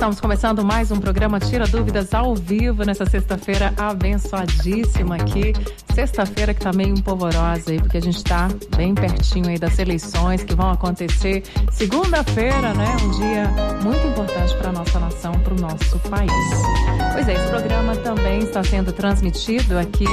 Estamos começando mais um programa Tira Dúvidas ao vivo nessa sexta-feira abençoadíssima aqui. Sexta-feira que tá meio polvorosa aí, porque a gente tá bem pertinho aí das eleições que vão acontecer segunda-feira, né? Um dia muito importante para nossa nação, para o nosso país. Pois é, esse programa também está sendo transmitido aqui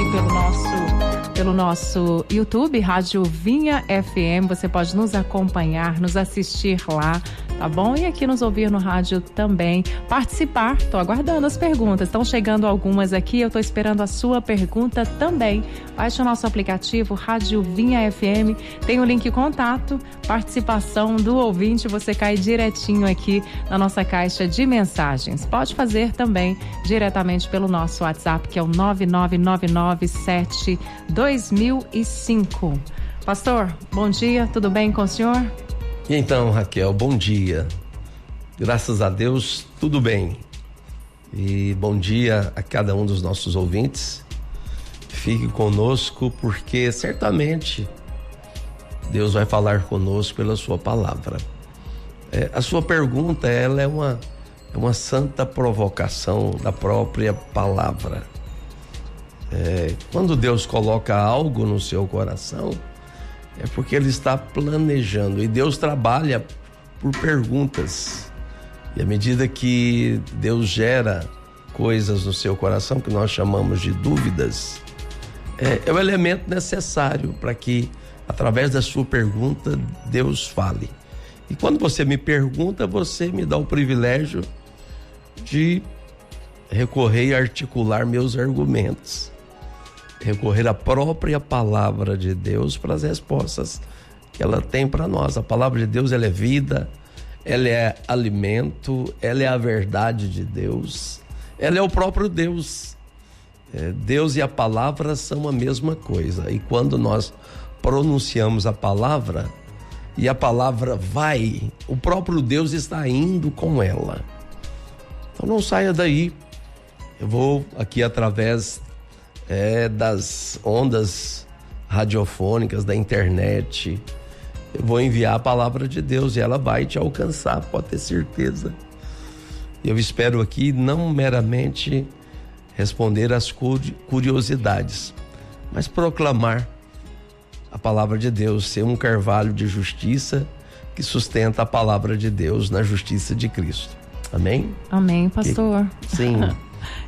pelo nosso YouTube, Rádio Vinha FM. Você pode nos acompanhar, nos assistir lá, tá bom? E aqui nos ouvir no rádio também. Participar, tô aguardando as perguntas. Estão chegando algumas aqui, eu tô esperando a sua pergunta também. Baixe o nosso aplicativo Rádio Vinha FM, tem o link contato, participação do ouvinte, você cai direitinho aqui na nossa caixa de mensagens. Pode fazer também diretamente pelo nosso WhatsApp, que é o 99997-2005. Pastor, bom dia, tudo bem com o senhor? E então, Raquel, bom dia. Graças a Deus, tudo bem. E bom dia a cada um dos nossos ouvintes. Fique conosco, porque certamente Deus vai falar conosco pela sua palavra. A sua pergunta, ela é uma santa provocação da própria palavra. Quando Deus coloca algo no seu coração, é porque Ele está planejando, e Deus trabalha por perguntas. E à medida que Deus gera coisas no seu coração, que nós chamamos de dúvidas, é o elemento necessário para que, através da sua pergunta, Deus fale. E quando você me pergunta, você me dá o privilégio de recorrer e articular meus argumentos, recorrer à própria palavra de Deus para as respostas que ela tem para nós. A palavra de Deus, ela é vida, ela é alimento, ela é a verdade de Deus, ela é o próprio Deus. Deus e a palavra são a mesma coisa, e quando nós pronunciamos a palavra e a palavra vai, o próprio Deus está indo com ela. Então não saia daí. Eu vou aqui através das ondas radiofônicas, da internet, eu vou enviar a palavra de Deus e ela vai te alcançar, pode ter certeza. Eu espero aqui não meramente responder às curiosidades, mas proclamar a palavra de Deus, ser um carvalho de justiça que sustenta a palavra de Deus na justiça de Cristo. Amém? Amém, pastor. Sim.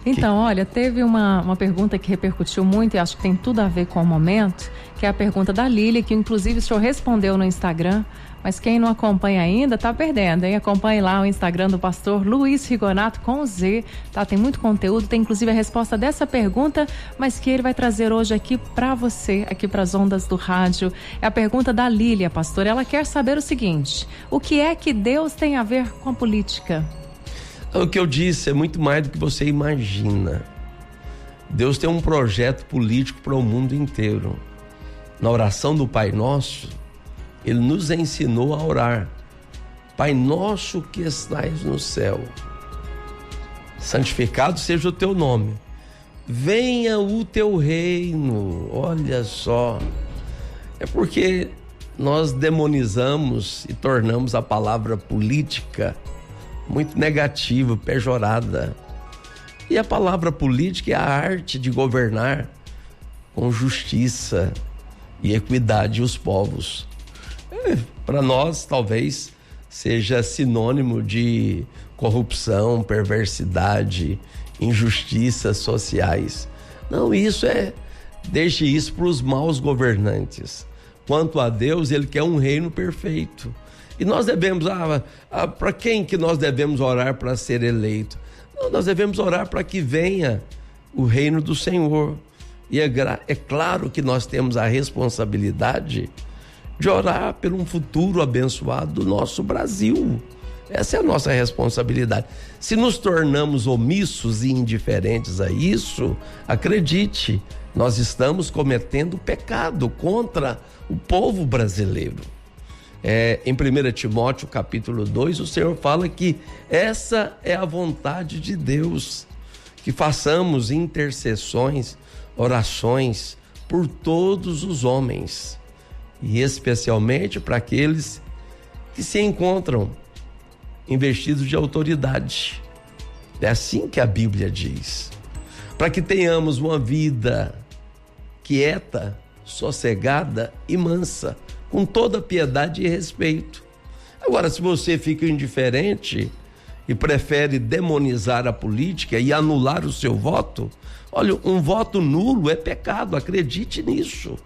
Então, olha, teve uma pergunta que repercutiu muito e acho que tem tudo a ver com o momento, que é a pergunta da Lília, que inclusive o senhor respondeu no Instagram, mas quem não acompanha ainda tá perdendo, hein? Acompanhe lá o Instagram do pastor Luiz Rigonato com Z, tá? Tem muito conteúdo, tem inclusive a resposta dessa pergunta, mas que ele vai trazer hoje aqui para você, aqui para as ondas do rádio. É a pergunta da Lília, pastor. Ela quer saber o seguinte: o que é que Deus tem a ver com a política? O que eu disse é muito mais do que você imagina. Deus tem um projeto político para o mundo inteiro. Na oração do Pai Nosso, Ele nos ensinou a orar: Pai nosso que estais no céu, santificado seja o teu nome, venha o teu reino. Olha só, é porque nós demonizamos e tornamos a palavra política muito negativa, pejorada. E a palavra política é a arte de governar com justiça e equidade os povos. Para nós, talvez seja sinônimo de corrupção, perversidade, injustiças sociais. Não, deixe isso para os maus governantes. Quanto a Deus, Ele quer um reino perfeito. E nós devemos, para quem que nós devemos orar para ser eleito? Não, nós devemos orar para que venha o reino do Senhor. E é claro que nós temos a responsabilidade de orar por um futuro abençoado do nosso Brasil. Essa é a nossa responsabilidade. Se nos tornamos omissos e indiferentes a isso, acredite, nós estamos cometendo pecado contra o povo brasileiro. Em 1 Timóteo capítulo 2, o Senhor fala que essa é a vontade de Deus, que façamos intercessões, orações por todos os homens, e especialmente para aqueles que se encontram investidos de autoridade. É assim que a Bíblia diz. Para que tenhamos uma vida quieta, sossegada e mansa, com toda piedade e respeito. Agora, se você fica indiferente e prefere demonizar a política e anular o seu voto, olha, um voto nulo é pecado, acredite nisso.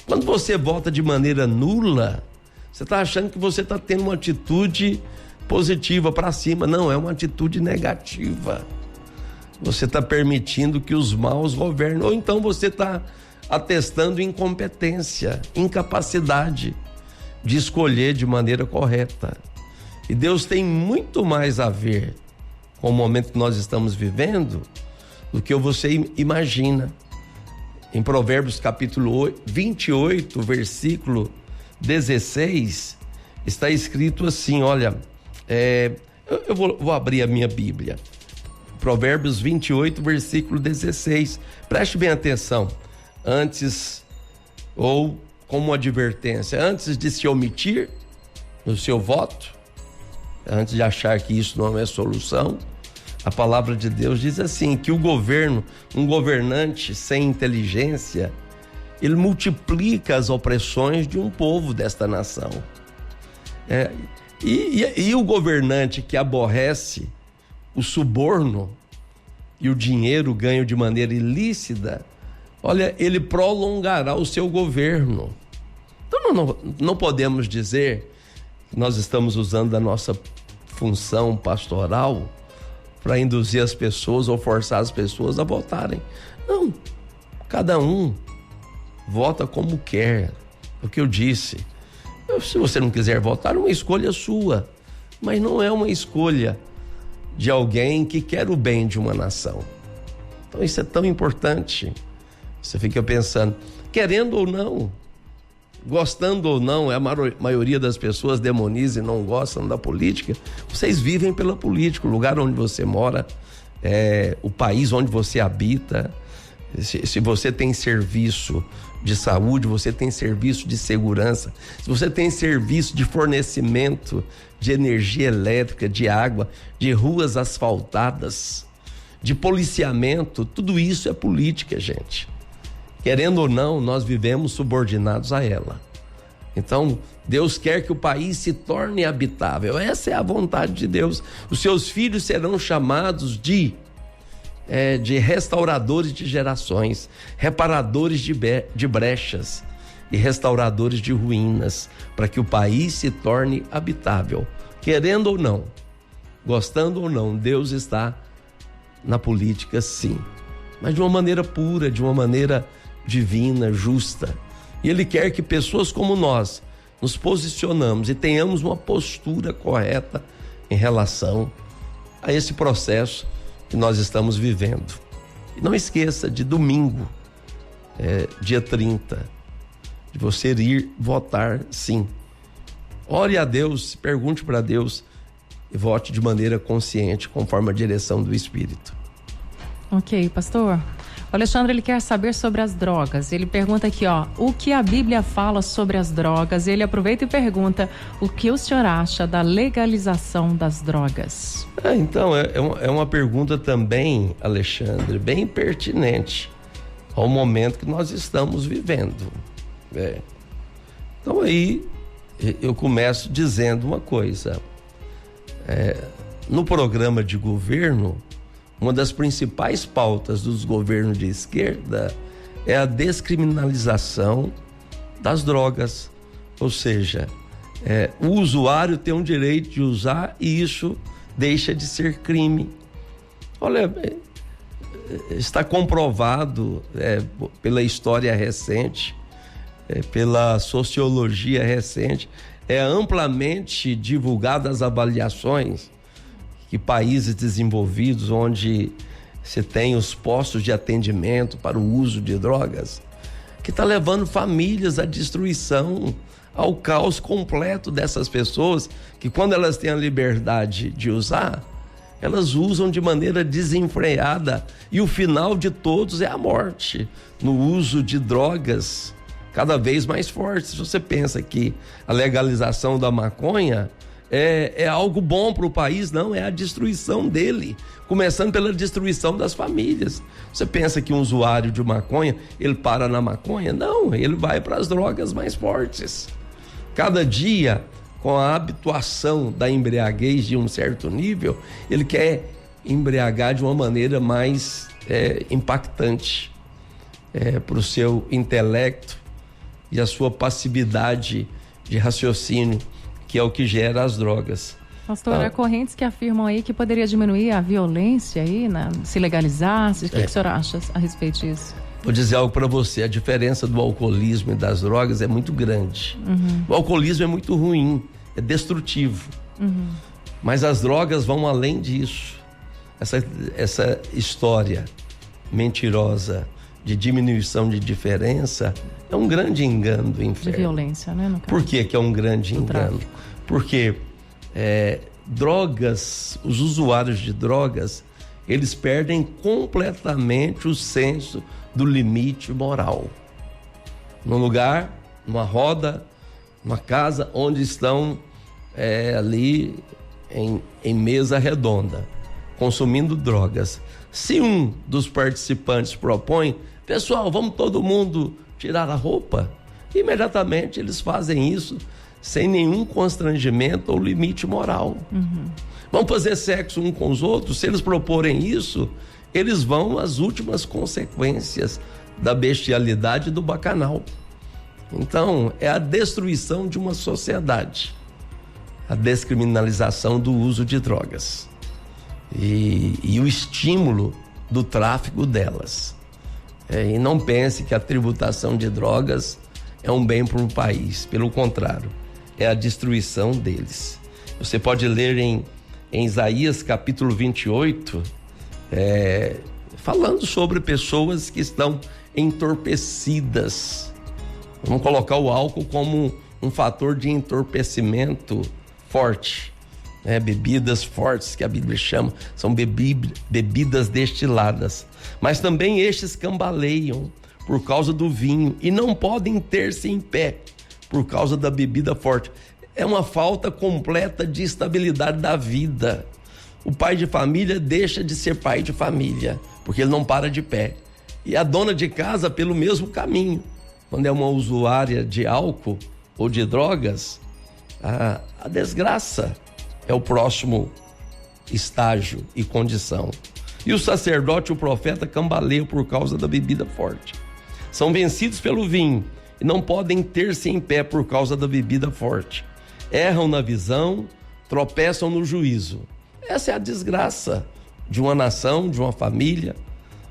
Quando você vota de maneira nula, você está achando que você está tendo uma atitude positiva para cima. Não, é uma atitude negativa. Você está permitindo que os maus governem, ou então você está atestando incompetência, incapacidade de escolher de maneira correta. E Deus tem muito mais a ver com o momento que nós estamos vivendo do que você imagina. Em Provérbios capítulo 28, versículo 16, está escrito assim, olha, eu vou abrir a minha Bíblia. Provérbios 28, versículo 16. Preste bem atenção. Antes, ou como advertência, antes de se omitir no seu voto, antes de achar que isso não é solução, a palavra de Deus diz assim, que um governante sem inteligência, ele multiplica as opressões de um povo desta nação. E o governante que aborrece o suborno e o dinheiro ganho de maneira ilícita, olha, ele prolongará o seu governo. Então não podemos dizer que nós estamos usando a nossa função pastoral para induzir as pessoas ou forçar as pessoas a votarem. Não, cada um vota como quer. O que eu disse, se você não quiser votar, é uma escolha sua, mas não é uma escolha de alguém que quer o bem de uma nação. Então isso é tão importante. Você fica pensando, querendo ou não, gostando ou não, a maioria das pessoas demoniza e não gostam da política. Vocês vivem pela política, o lugar onde você mora, o país onde você habita. Se você tem serviço de saúde, você tem serviço de segurança, se você tem serviço de fornecimento de energia elétrica, de água, de ruas asfaltadas, de policiamento, tudo isso é política, gente. Querendo ou não, nós vivemos subordinados a ela. Então, Deus quer que o país se torne habitável. Essa é a vontade de Deus. Os seus filhos serão chamados de restauradores de gerações, reparadores de brechas e restauradores de ruínas, para que o país se torne habitável. Querendo ou não, gostando ou não, Deus está na política, sim, mas de uma maneira pura, de uma maneira divina, justa. E Ele quer que pessoas como nós nos posicionamos e tenhamos uma postura correta em relação a esse processo que nós estamos vivendo. E não esqueça de domingo, dia 30, de você ir votar, sim. Ore a Deus, pergunte para Deus e vote de maneira consciente, conforme a direção do Espírito. Ok, pastor. O Alexandre, ele quer saber sobre as drogas. Ele pergunta aqui, o que a Bíblia fala sobre as drogas? Ele aproveita e pergunta o que o senhor acha da legalização das drogas. Então, é uma pergunta também, Alexandre, bem pertinente ao momento que nós estamos vivendo. Então aí eu começo dizendo uma coisa. No programa de governo, uma das principais pautas dos governos de esquerda é a descriminalização das drogas. Ou seja, o usuário tem um direito de usar e isso deixa de ser crime. Olha, está comprovado pela história recente, pela sociologia recente, amplamente divulgadas as avaliações que países desenvolvidos, onde se tem os postos de atendimento para o uso de drogas, que está levando famílias à destruição, ao caos completo dessas pessoas, que quando elas têm a liberdade de usar, elas usam de maneira desenfreada, e o final de todos é a morte, no uso de drogas cada vez mais fortes. Se você pensa que a legalização da maconha é algo bom para o país, não, é a destruição dele, começando pela destruição das famílias. Você pensa que um usuário de maconha, ele para na maconha? Não, ele vai para as drogas mais fortes. Cada dia, com a habituação da embriaguez de um certo nível, ele quer embriagar de uma maneira mais impactante para o seu intelecto e a sua passividade de raciocínio, que é o que gera as drogas. Pastor, há correntes que afirmam aí que poderia diminuir a violência aí, se legalizasse. O que o senhor acha a respeito disso? Vou dizer algo para você, a diferença do alcoolismo e das drogas é muito grande. O alcoolismo é muito ruim, é destrutivo. Mas as drogas vão além disso. Essa história mentirosa de diminuição de diferença é um grande engano do inferno. De violência, né? No caso. Por que é um grande engano? Tráfico. Porque drogas, os usuários de drogas, eles perdem completamente o senso do limite moral. Num lugar, numa roda, numa casa onde estão ali em mesa redonda, consumindo drogas. Se um dos participantes propõe, pessoal, vamos todo mundo tirar a roupa, imediatamente eles fazem isso sem nenhum constrangimento ou limite moral. Vão fazer sexo um com os outros, se eles proporem isso, eles vão às últimas consequências da bestialidade e do bacanal. Então, é a destruição de uma sociedade, a descriminalização do uso de drogas e o estímulo do tráfico delas. E não pense que a tributação de drogas é um bem para o país, pelo contrário, é a destruição deles. Você pode ler em Isaías capítulo 28, falando sobre pessoas que estão entorpecidas. Vamos colocar o álcool como um fator de entorpecimento forte. Bebidas fortes, que a Bíblia chama, são bebidas destiladas. Mas também estes cambaleiam por causa do vinho e não podem ter-se em pé por causa da bebida forte. É uma falta completa de estabilidade da vida. O pai de família deixa de ser pai de família, porque ele não para de pé. E a dona de casa pelo mesmo caminho. Quando é uma usuária de álcool ou de drogas, a desgraça é o próximo estágio e condição. E o sacerdote e o profeta cambaleiam por causa da bebida forte. São vencidos pelo vinho e não podem ter-se em pé por causa da bebida forte. Erram na visão, tropeçam no juízo. Essa é a desgraça de uma nação, de uma família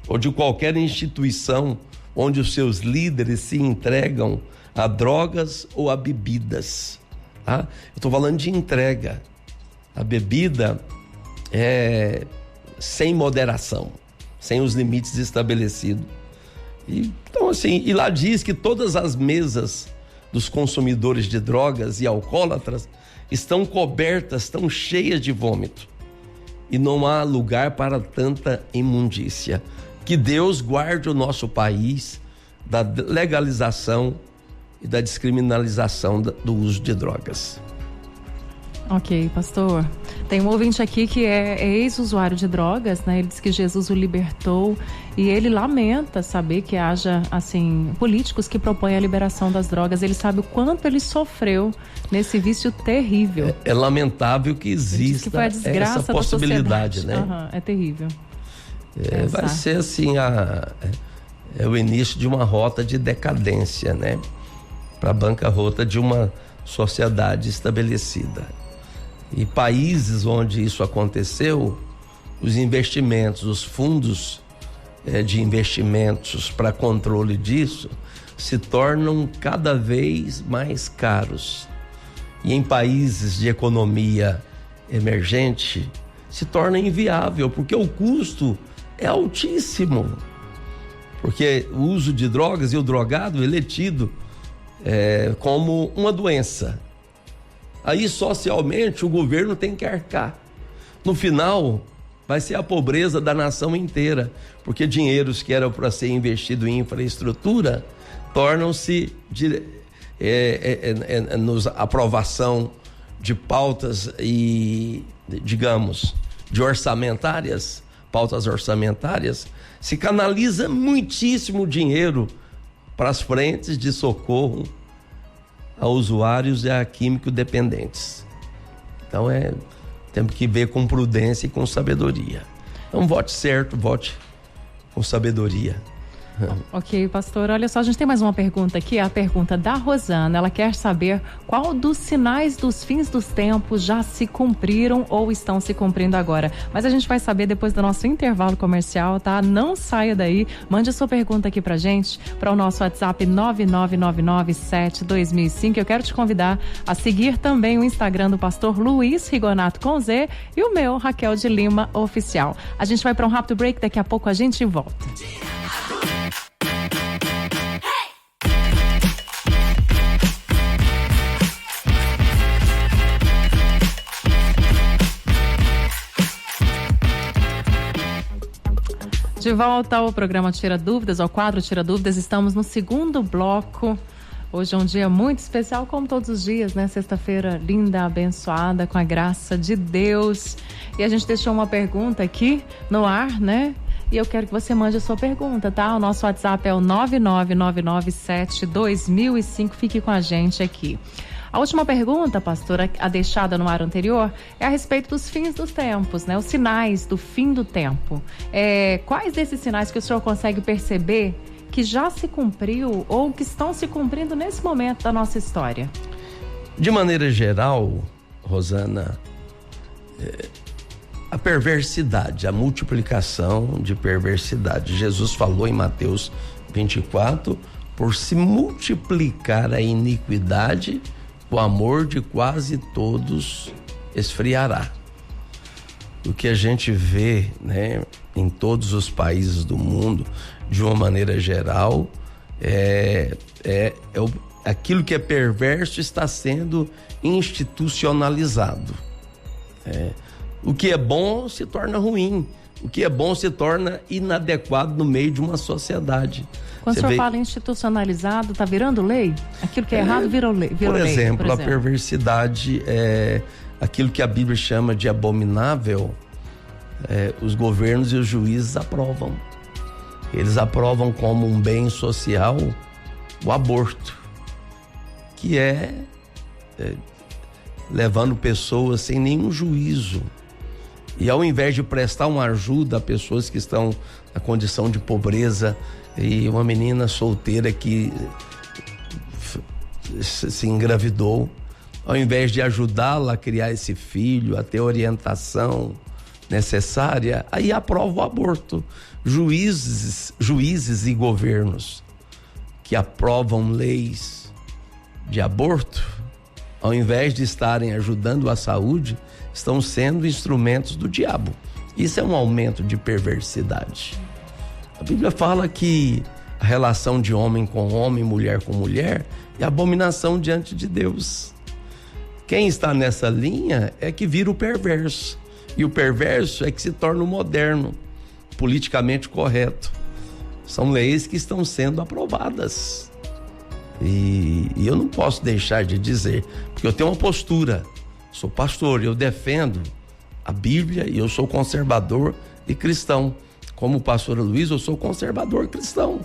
ou de qualquer instituição onde os seus líderes se entregam a drogas ou a bebidas. Eu estou falando de entrega. A bebida é sem moderação, sem os limites estabelecidos. Então, assim, e lá diz que todas as mesas dos consumidores de drogas e alcoólatras estão cobertas, estão cheias de vômito. E não há lugar para tanta imundícia. Que Deus guarde o nosso país da legalização e da descriminalização do uso de drogas. Ok, pastor. Tem um ouvinte aqui que é ex-usuário de drogas, né? Ele diz que Jesus o libertou e ele lamenta saber que haja, assim, políticos que propõem a liberação das drogas. Ele sabe o quanto ele sofreu nesse vício terrível. É lamentável que exista que essa possibilidade, né? É terrível. Vai ser assim, o início de uma rota de decadência, né? Para a bancarrota de uma sociedade estabelecida. E países onde isso aconteceu, os investimentos, os fundos de investimentos para controle disso se tornam cada vez mais caros. E em países de economia emergente se torna inviável, porque o custo é altíssimo. Porque o uso de drogas e o drogado ele é tido como uma doença. Aí socialmente o governo tem que arcar. No final vai ser a pobreza da nação inteira, porque dinheiros que eram para ser investido em infraestrutura tornam-se aprovação de pautas e, digamos, de pautas orçamentárias, se canaliza muitíssimo dinheiro para as frentes de socorro a usuários e a químico-dependentes. Então temos que ver com prudência e com sabedoria. Então vote certo, vote com sabedoria. Ok, pastor, olha só, a gente tem mais uma pergunta aqui, a pergunta da Rosana. Ela quer saber qual dos sinais dos fins dos tempos já se cumpriram ou estão se cumprindo agora. Mas a gente vai saber depois do nosso intervalo comercial, tá? Não saia daí, mande a sua pergunta aqui pra gente, para o nosso WhatsApp 999972005. Eu quero te convidar a seguir também o Instagram do pastor Luiz Rigonato com Z e o meu, Raquel de Lima Oficial. A gente vai para um rápido break, daqui a pouco a gente volta. De volta ao programa Tira Dúvidas, ao quadro Tira Dúvidas, estamos no segundo bloco. Hoje é um dia muito especial, como todos os dias, né? Sexta-feira linda, abençoada, com a graça de Deus. E a gente deixou uma pergunta aqui no ar, né? E eu quero que você mande a sua pergunta, tá? O nosso WhatsApp é o 999972005. Fique com a gente aqui. A última pergunta, pastora, a deixada no ar anterior, é a respeito dos fins dos tempos, né? Os sinais do fim do tempo. Quais desses sinais que o senhor consegue perceber que já se cumpriu ou que estão se cumprindo nesse momento da nossa história? De maneira geral, Rosana, a perversidade, a multiplicação de perversidade. Jesus falou em Mateus 24, por se multiplicar a iniquidade, o amor de quase todos esfriará. O que a gente vê, né, em todos os países do mundo, de uma maneira geral, aquilo que é perverso está sendo institucionalizado. O que é bom se torna ruim. O que é bom se torna inadequado no meio de uma sociedade. Quando o senhor fala institucionalizado, está virando lei? Aquilo que é errado virou lei. Por exemplo, a perversidade é aquilo que a Bíblia chama de abominável. Os governos e os juízes aprovam. Eles aprovam como um bem social o aborto, que levando pessoas sem nenhum juízo. E ao invés de prestar uma ajuda a pessoas que estão na condição de pobreza, e uma menina solteira que se engravidou, ao invés de ajudá-la a criar esse filho, a ter orientação necessária, aí aprova o aborto. Juízes e governos que aprovam leis de aborto, ao invés de estarem ajudando a saúde, estão sendo instrumentos do diabo. Isso é um aumento de perversidade. A Bíblia fala que a relação de homem com homem, mulher com mulher, é abominação diante de Deus. Quem está nessa linha é que vira o perverso. E o perverso é que se torna o moderno, politicamente correto. São leis que estão sendo aprovadas. E eu não posso deixar de dizer, porque eu tenho uma postura, sou pastor, eu defendo a Bíblia e eu sou conservador e cristão. Como o pastor Luiz, eu sou conservador cristão.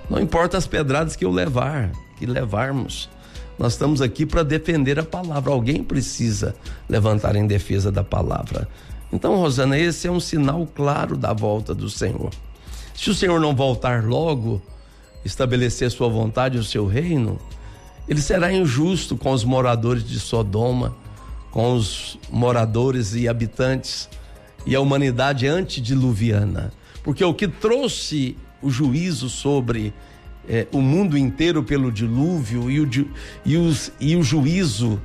Não importa as pedradas que levarmos. Nós estamos aqui para defender a palavra. Alguém precisa levantar em defesa da palavra. Então, Rosana, esse é um sinal claro da volta do Senhor. Se o Senhor não voltar logo, estabelecer sua vontade e o seu reino, ele será injusto com os moradores de Sodoma, com os moradores e habitantes e a humanidade antediluviana. Porque o que trouxe o juízo sobre o mundo inteiro pelo dilúvio e o juízo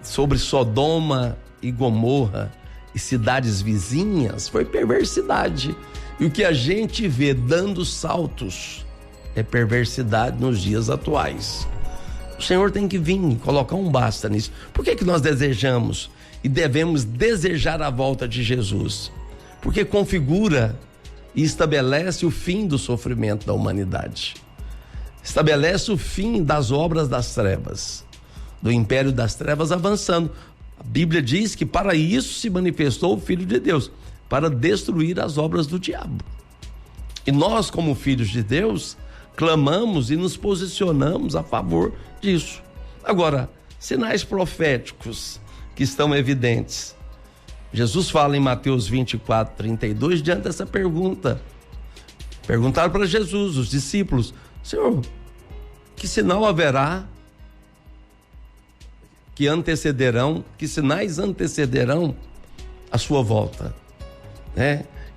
sobre Sodoma e Gomorra e cidades vizinhas foi perversidade. E o que a gente vê dando saltos é perversidade nos dias atuais. O Senhor tem que vir e colocar um basta nisso. Por que nós desejamos e devemos desejar a volta de Jesus? Porque configura e estabelece o fim do sofrimento da humanidade. Estabelece o fim das obras das trevas. do império das trevas avançando. A Bíblia diz que para isso se manifestou o Filho de Deus, para destruir as obras do diabo. E nós, como filhos de Deus, clamamos e nos posicionamos a favor disso. Agora, sinais proféticos que estão evidentes. Jesus fala em Mateus 24:32, diante dessa pergunta. Perguntaram para Jesus, os discípulos: Senhor, que sinal haverá que sinais antecederão a sua volta?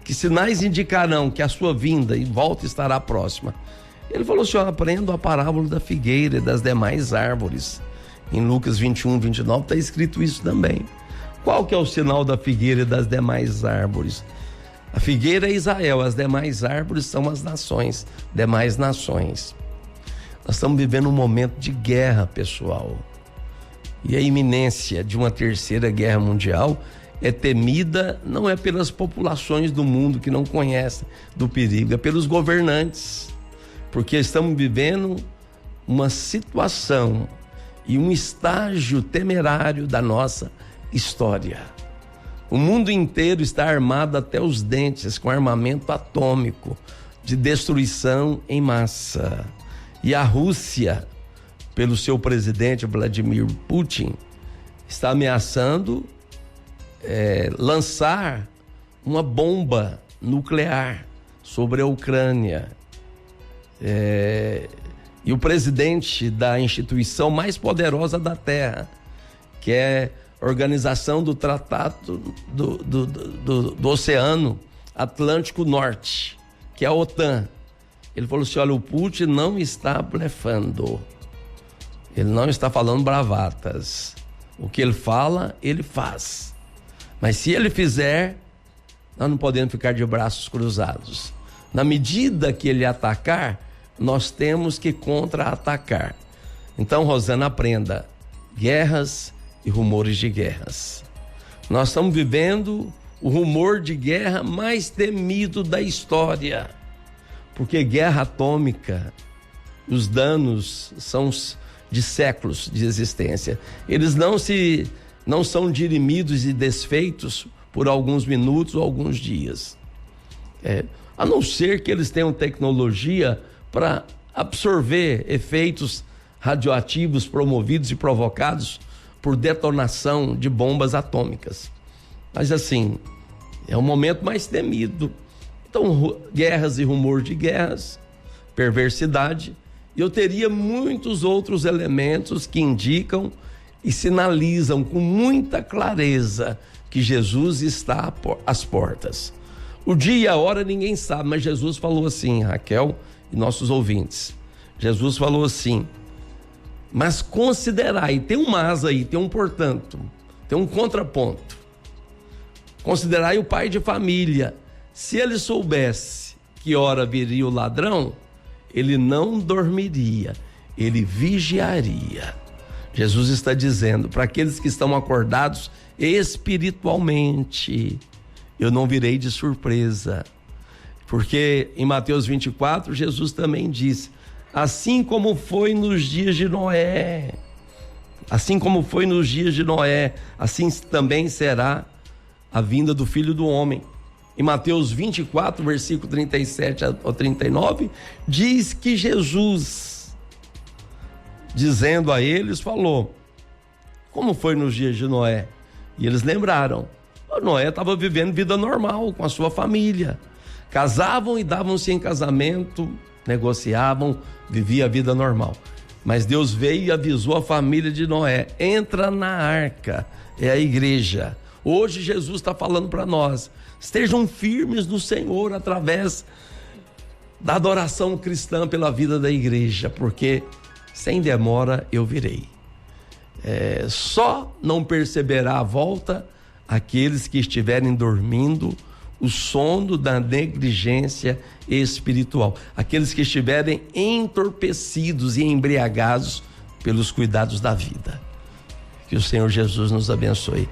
Que sinais indicarão que a sua vinda e volta estará próxima? Ele falou: Senhor, aprendo a parábola da figueira e das demais árvores. Em Lucas 21:29 está escrito isso também. Qual que é o sinal da figueira e das demais árvores? A figueira é Israel, as demais árvores são as nações, demais nações. Nós estamos vivendo um momento de guerra, pessoal. E a iminência de uma terceira guerra mundial é temida, não é pelas populações do mundo que não conhecem do perigo, é pelos governantes. Porque estamos vivendo uma situação e um estágio temerário da nossa história. O mundo inteiro está armado até os dentes com armamento atômico de destruição em massa. E a Rússia, pelo seu presidente Vladimir Putin, está ameaçando lançar uma bomba nuclear sobre a Ucrânia. E o presidente da instituição mais poderosa da Terra, que é a Organização do Tratado do Oceano Atlântico Norte, que é a OTAN, ele falou assim: olha, o Putin não está blefando, ele não está falando bravatas, o que ele fala, ele faz, mas se ele fizer, nós não podemos ficar de braços cruzados. Na medida que ele atacar, nós temos que contra-atacar. Então, Rosana, aprenda: guerras e rumores de guerras. Nós estamos vivendo o rumor de guerra mais temido da história, porque guerra atômica, os danos são de séculos de existência. Eles não são dirimidos e desfeitos por alguns minutos ou alguns dias. A não ser que eles tenham tecnologia para absorver efeitos radioativos promovidos e provocados por detonação de bombas atômicas. Mas assim, é o momento mais temido. Então, guerras e rumor de guerras, perversidade, e eu teria muitos outros elementos que indicam e sinalizam com muita clareza que Jesus está às portas. O dia e a hora ninguém sabe, mas Jesus falou assim, Raquel e nossos ouvintes. Jesus falou assim: mas considerai, tem um mas aí, tem um portanto, tem um contraponto. Considerai o pai de família. Se ele soubesse que hora viria o ladrão, ele não dormiria, ele vigiaria. Jesus está dizendo para aqueles que estão acordados espiritualmente: eu não virei de surpresa. Porque em Mateus 24, Jesus também disse: assim como foi nos dias de Noé, assim também será a vinda do Filho do Homem. Em Mateus 24, versículo 37 ao 39, diz que Jesus, dizendo a eles, falou: como foi nos dias de Noé? E eles lembraram: Noé estava vivendo vida normal com a sua família, casavam e davam-se em casamento, negociavam, vivia a vida normal. Mas Deus veio e avisou a família de Noé: entra na arca, é a igreja. Hoje Jesus está falando para nós: estejam firmes no Senhor através da adoração cristã pela vida da igreja, porque sem demora eu virei. Só não perceberá a volta aqueles que estiverem dormindo o sono da negligência espiritual, aqueles que estiverem entorpecidos e embriagados pelos cuidados da vida. Que o Senhor Jesus nos abençoe.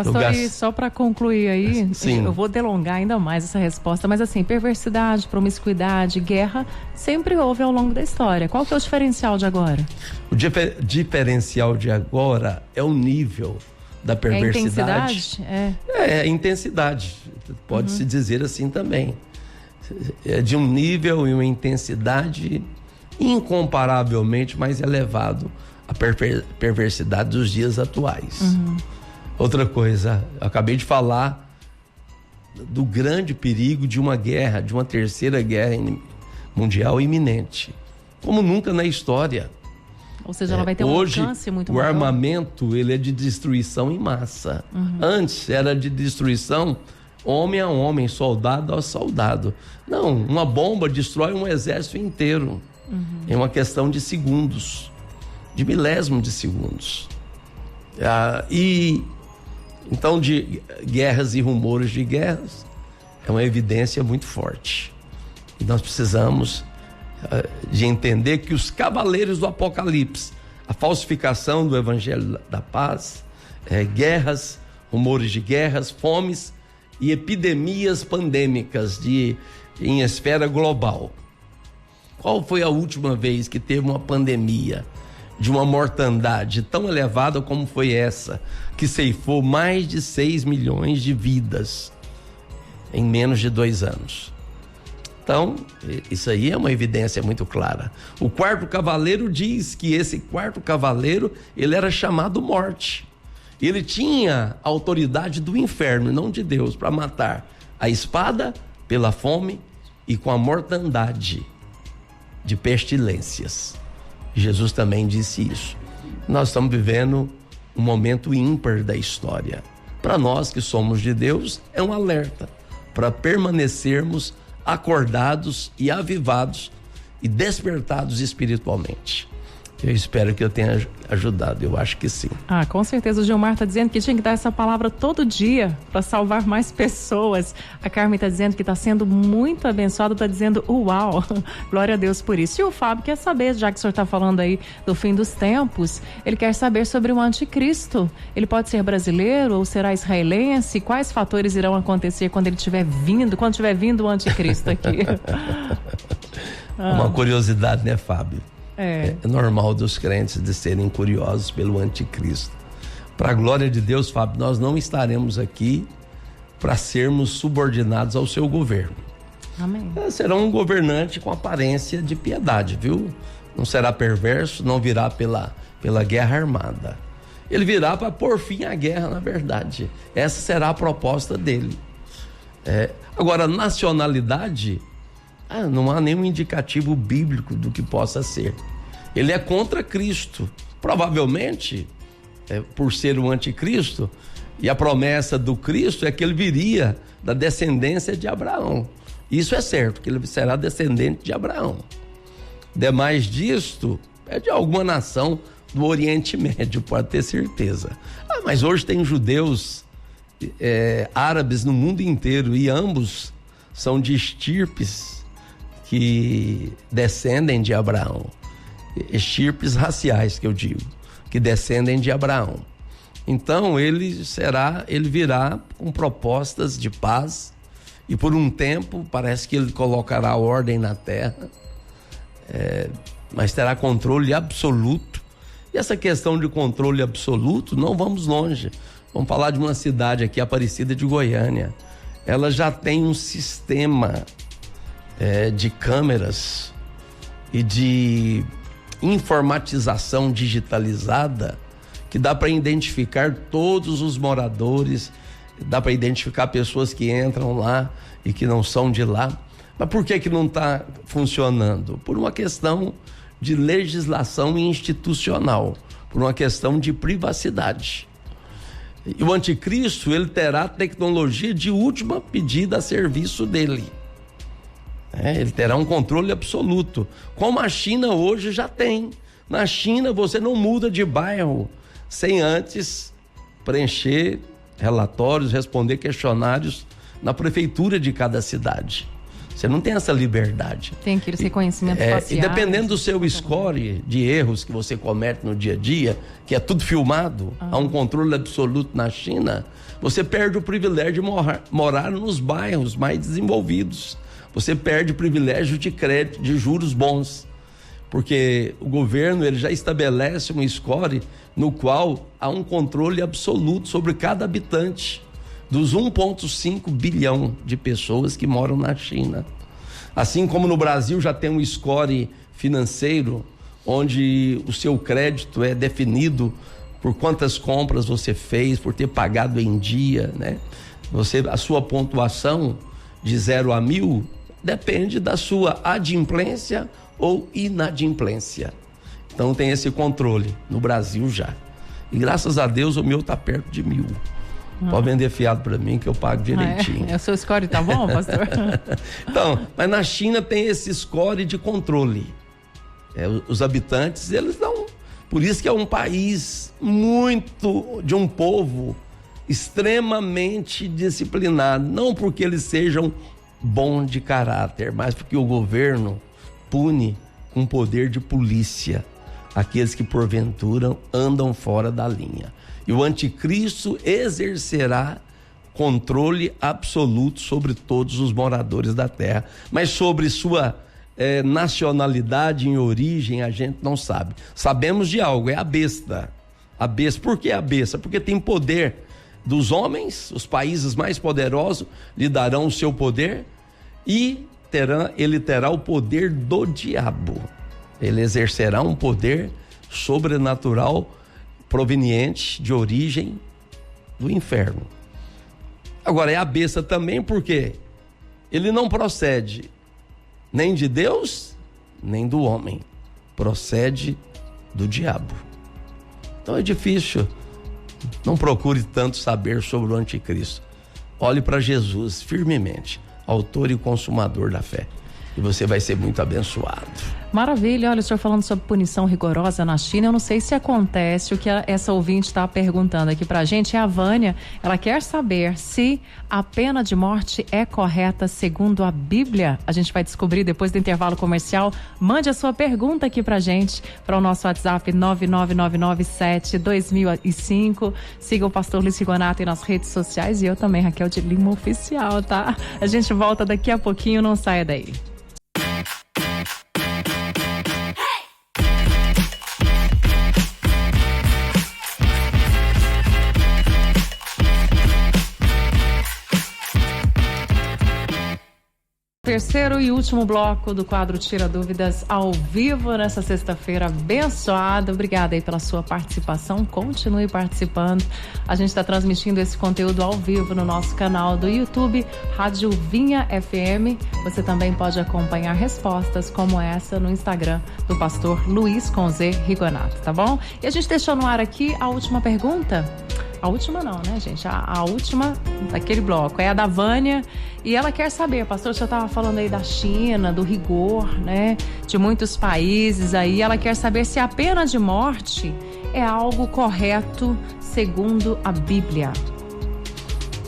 Pastor, e só para concluir aí, sim, eu vou delongar ainda mais essa resposta, mas assim, perversidade, promiscuidade, guerra, sempre houve ao longo da história. Qual que é o diferencial de agora? O diferencial de agora é o nível da perversidade. É a intensidade, pode-se dizer assim também. É de um nível e uma intensidade incomparavelmente mais elevado à perversidade dos dias atuais. Outra coisa, eu acabei de falar do grande perigo de uma guerra, de uma terceira guerra mundial iminente, como nunca na história. Ou seja, ela vai ter um alcance muito maior. O armamento, ele é de destruição em massa. Antes era de destruição homem a homem, soldado a soldado. Não, uma bomba destrói um exército inteiro. É uma questão de segundos, de milésimo de segundos. Então, de guerras e rumores de guerras, é uma evidência muito forte. E nós precisamos de entender que os cavaleiros do Apocalipse, a falsificação do Evangelho da Paz, guerras, rumores de guerras, fomes e epidemias pandêmicas em esfera global. Qual foi a última vez que teve uma pandemia de uma mortandade tão elevada como foi essa, que ceifou mais de 6 milhões de vidas em menos de 2 anos? Então, isso aí é uma evidência muito clara. O quarto cavaleiro diz que esse quarto cavaleiro, ele era chamado morte. Ele tinha a autoridade do inferno, não de Deus, para matar a espada, pela fome e com a mortandade de pestilências. Jesus também disse isso. Nós estamos vivendo um momento ímpar da história. Para nós que somos de Deus, é um alerta para permanecermos acordados e avivados e despertados espiritualmente. Eu espero que eu tenha ajudado, eu acho que sim. Com certeza. O Gilmar está dizendo que tinha que dar essa palavra todo dia para salvar mais pessoas. A Carmen está dizendo que está sendo muito abençoado, está dizendo uau, glória a Deus por isso. E o Fábio quer saber, já que o senhor está falando aí do fim dos tempos, ele quer saber sobre o anticristo. Ele pode ser brasileiro ou será israelense? Quais fatores irão acontecer quando tiver vindo o anticristo aqui? Uma curiosidade, né, Fábio? É normal dos crentes de serem curiosos pelo anticristo. Para a glória de Deus, Fábio, nós não estaremos aqui para sermos subordinados ao seu governo. Amém. Será um governante com aparência de piedade, viu? Não será perverso, não virá pela guerra armada. Ele virá para pôr fim à guerra, na verdade. Essa será a proposta dele. Agora, nacionalidade, não há nenhum indicativo bíblico do que possa ser. Ele é contra Cristo. Provavelmente, por ser o anticristo, e a promessa do Cristo é que ele viria da descendência de Abraão. Isso é certo, que ele será descendente de Abraão. Demais disto, é de alguma nação do Oriente Médio, pode ter certeza. Mas hoje tem judeus árabes no mundo inteiro, e ambos são de estirpes que descendem de Abraão, estirpes raciais, que eu digo, que descendem de Abraão. Então ele virá com propostas de paz, e por um tempo parece que ele colocará ordem na terra, mas terá controle absoluto. E essa questão de controle absoluto, não vamos longe. Vamos falar de uma cidade aqui, Aparecida de Goiânia. Ela já tem um sistema de câmeras e de informatização digitalizada que dá para identificar todos os moradores, dá para identificar pessoas que entram lá e que não são de lá. Mas por que não está funcionando? Por uma questão de legislação institucional, por uma questão de privacidade. E o anticristo, ele terá tecnologia de última pedida a serviço dele. Ele terá um controle absoluto, como a China hoje já tem. Na China você não muda de bairro sem antes preencher relatórios, responder questionários na prefeitura de cada cidade. Você não tem essa liberdade. Tem aqueles reconhecimentos faciais. E dependendo do seu score de erros que você comete no dia a dia, que é tudo filmado, há um controle absoluto na China, você perde o privilégio de morar nos bairros mais desenvolvidos. Você perde o privilégio de crédito, de juros bons. Porque o governo ele já estabelece um score no qual há um controle absoluto sobre cada habitante dos 1,5 bilhão de pessoas que moram na China. Assim como no Brasil já tem um score financeiro, onde o seu crédito é definido por quantas compras você fez, por ter pagado em dia, né? A sua pontuação de 0 a 1000 depende da sua adimplência ou inadimplência. Então tem esse controle no Brasil já. E graças a Deus o meu tá perto de 1000. Pode vender fiado para mim que eu pago direitinho. O seu score tá bom, pastor? Então, mas na China tem esse score de controle. Os habitantes, eles dão. Por isso que é um país de um povo extremamente disciplinado. Não porque eles sejam bons de caráter, mas porque o governo pune com poder de polícia aqueles que porventura andam fora da linha. E o anticristo exercerá controle absoluto sobre todos os moradores da terra. Mas sobre sua nacionalidade e origem a gente não sabe. Sabemos de algo, é a besta. A besta. Por que a besta? Porque tem poder dos homens, os países mais poderosos lhe darão o seu poder e ele terá o poder do diabo. Ele exercerá um poder sobrenatural proveniente de origem do inferno. Agora, é a besta também porque ele não procede nem de Deus, nem do homem. Procede do diabo. Então é difícil. Não procure tanto saber sobre o anticristo. Olhe para Jesus firmemente, autor e consumador da fé. E você vai ser muito abençoado. Maravilha, olha, o senhor falando sobre punição rigorosa na China, eu não sei se acontece o que essa ouvinte está perguntando aqui pra gente, é a Vânia, ela quer saber se a pena de morte é correta segundo a Bíblia. A gente vai descobrir depois do intervalo comercial. Mande a sua pergunta aqui pra gente, para o nosso WhatsApp 99997-2005. Siga o pastor Luiz Rigonato nas redes sociais e eu também, Raquel de Lima Oficial, tá? A gente volta daqui a pouquinho, não saia daí. Terceiro e último bloco do quadro Tira Dúvidas ao vivo nessa sexta-feira abençoada. Obrigada aí pela sua participação. Continue participando. A gente está transmitindo esse conteúdo ao vivo no nosso canal do YouTube, Rádio Vinha FM. Você também pode acompanhar respostas como essa no Instagram do pastor Luiz com Z Rigonato, tá bom? E a gente deixou no ar aqui a última pergunta. A última não, né, gente? A última daquele bloco é a da Vânia e ela quer saber, pastor, o senhor estava falando aí da China, do rigor, né, de muitos países aí, ela quer saber se a pena de morte é algo correto segundo a Bíblia.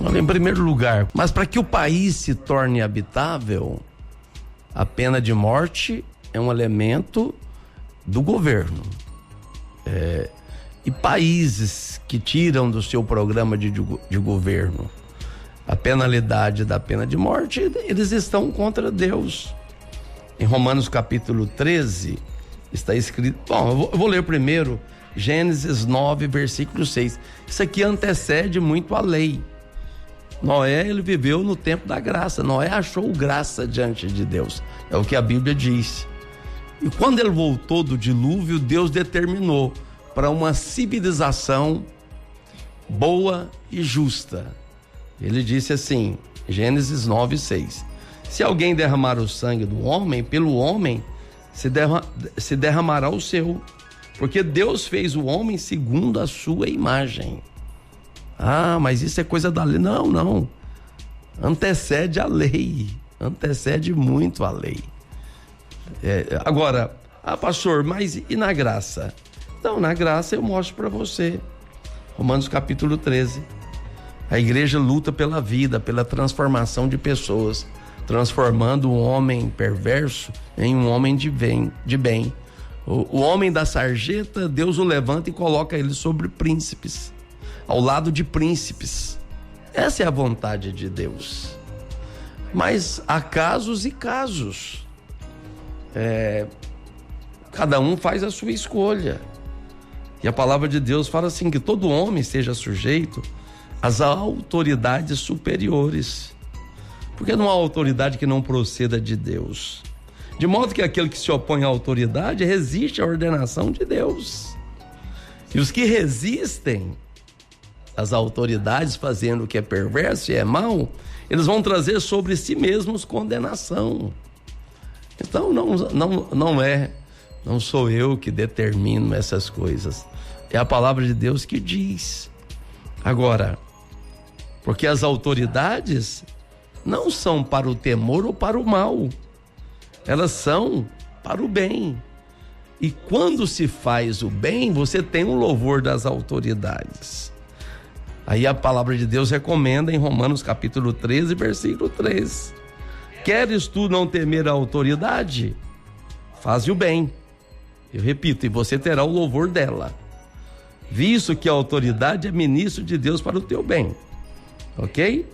Olha, em primeiro lugar, mas para que o país se torne habitável, a pena de morte é um elemento do governo. E países que tiram do seu programa de governo a penalidade da pena de morte, eles estão contra Deus. Em Romanos capítulo 13 está escrito, bom, eu vou ler primeiro Gênesis 9, versículo 6. Isso aqui antecede muito a lei. Noé, ele viveu no tempo da graça. Noé achou graça diante de Deus. É o que a Bíblia diz. E quando ele voltou do dilúvio, Deus determinou para uma civilização boa e justa. Ele disse assim, Gênesis 9, 6. Se alguém derramar o sangue do homem, pelo homem se derramará o seu, porque Deus fez o homem segundo a sua imagem. Ah, mas isso é coisa da lei. Não. Antecede a lei. Antecede muito a lei. Agora, pastor, mas e na graça? Então, na graça eu mostro para você. Romanos capítulo 13. A igreja luta pela vida, pela transformação de pessoas. transformando um homem perverso em um homem de bem. O homem da sarjeta, Deus o levanta e coloca ele sobre príncipes, ao lado de príncipes. Essa é a vontade de Deus. Mas há casos e casos. Cada um faz a sua escolha. E a palavra de Deus fala assim, que todo homem seja sujeito às autoridades superiores. Porque não há autoridade que não proceda de Deus. De modo que aquele que se opõe à autoridade resiste à ordenação de Deus. E os que resistem às autoridades fazendo o que é perverso e é mal, eles vão trazer sobre si mesmos condenação. Então não sou eu que determino essas coisas. É a palavra de Deus que diz. Agora, porque as autoridades não são para o temor ou para o mal. Elas são para o bem. E quando se faz o bem, você tem o louvor das autoridades. Aí a palavra de Deus recomenda em Romanos capítulo 13, versículo 3. Queres tu não temer a autoridade? Faze o bem. Eu repito, e você terá o louvor dela. Visto que a autoridade é ministro de Deus para o teu bem. Ok?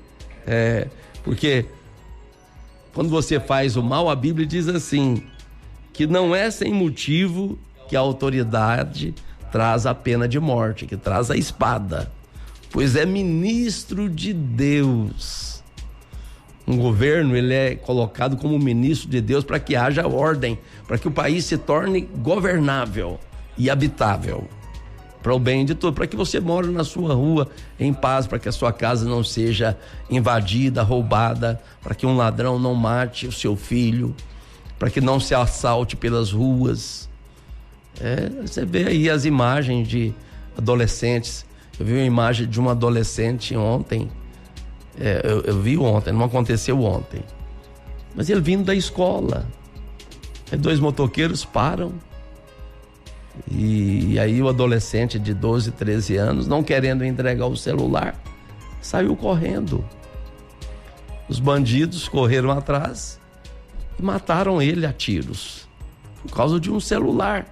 Porque quando você faz o mal, a Bíblia diz assim, que não é sem motivo que a autoridade traz a pena de morte, que traz a espada, pois é ministro de Deus. Um governo, ele é colocado como ministro de Deus para que haja ordem, para que o país se torne governável e habitável, para o bem de todos, para que você more na sua rua em paz, para que a sua casa não seja invadida, roubada, para que um ladrão não mate o seu filho, para que não se assalte pelas ruas. Você vê aí as imagens de adolescentes. Eu vi uma imagem de uma adolescente ontem. Eu vi ontem, não aconteceu ontem. Mas ele vindo da escola. Aí 2 motoqueiros param. E aí o adolescente de 12, 13 anos, não querendo entregar o celular, saiu correndo. Os bandidos correram atrás e mataram ele a tiros, por causa de um celular.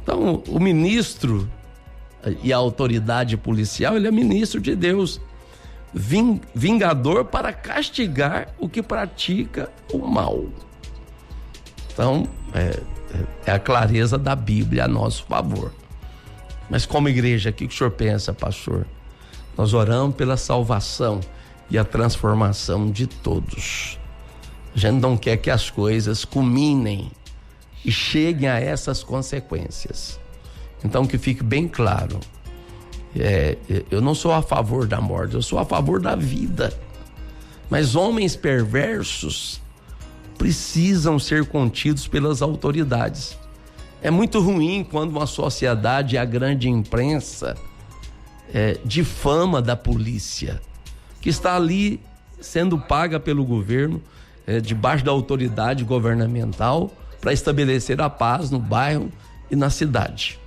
Então, o ministro e a autoridade policial, ele é ministro de Deus, vingador para castigar o que pratica o mal. Então, é a clareza da Bíblia a nosso favor. Mas como igreja, o que o senhor pensa, pastor? Nós oramos pela salvação e a transformação de todos. A gente não quer que as coisas culminem e cheguem a essas consequências. Então que fique bem claro, eu não sou a favor da morte, eu sou a favor da vida. Mas homens perversos precisam ser contidos pelas autoridades. É muito ruim quando uma sociedade e a grande imprensa difama da polícia, que está ali sendo paga pelo governo, debaixo da autoridade governamental, para estabelecer a paz no bairro e na cidade.